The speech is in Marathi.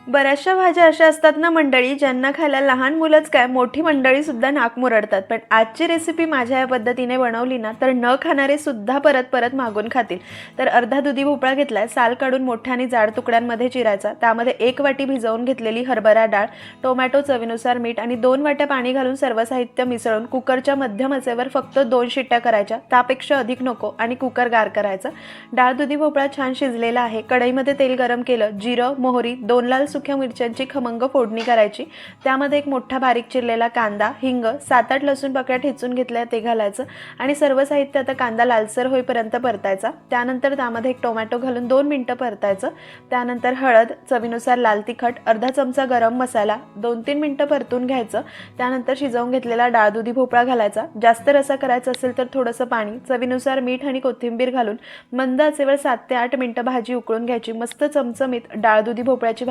बऱ्याचशा भाज्या अशा असतात ना मंडळी, ज्यांना खायला लहान मुलंच काय मोठी मंडळी सुद्धा नाक मुरडतात. पण आजची रेसिपी माझ्या या पद्धतीने बनवली ना तर न खाणारे सुद्धा परत परत मागून खातील. तर अर्धा दुधी भोपळा घेतलाय, साल काढून मोठ्या आणि जाड तुकड्यांमध्ये चिरायचा. त्यामध्ये 1 वाटी भिजवून घेतलेली हरभरा डाळ, टोमॅटो, चवीनुसार मीठ आणि 2 वाट्या पाणी घालून सर्व साहित्य मिसळून कुकरच्या मध्यम आचेवर फक्त 2 शिट्ट्या करायच्या, त्यापेक्षा अधिक नको, आणि कुकर गार करायचा. डाळ दुधी भोपळा छान शिजलेला आहे. कढईमध्ये तेल गरम केलं, जिरं, मोहरी, 2 लाल सुक्या मिरच्यांची खमंग फोडणी करायची. त्यामध्ये 1 मोठा बारीक चिरलेला कांदा, हिंग, 7-8 लसूण पाकळ्या ठेचून घेतल्या ते घालायचं आणि सर्व साहित्य आता कांदा लालसर होईपर्यंत परतायचा. त्यानंतर त्यामध्ये 1 टोमॅटो घालून 2 मिनिटं परतायचं. त्यानंतर हळद, चवीनुसार लाल तिखट, अर्धा चमचा गरम मसाला, 2-3 मिनिटं परतून घ्यायचं. त्यानंतर शिजवून घेतलेला डाळ दुधी भोपळा घालायचा. जास्त रस्सा करायचा असेल तर थोडंसं पाणी, चवीनुसार मीठ आणि कोथिंबीर घालून मंद आचेवर 7 ते 8 मिनिटं भाजी उकळून घ्यायची. मस्त चमचमीत डाळ दुधी भोपळ्याची भाजी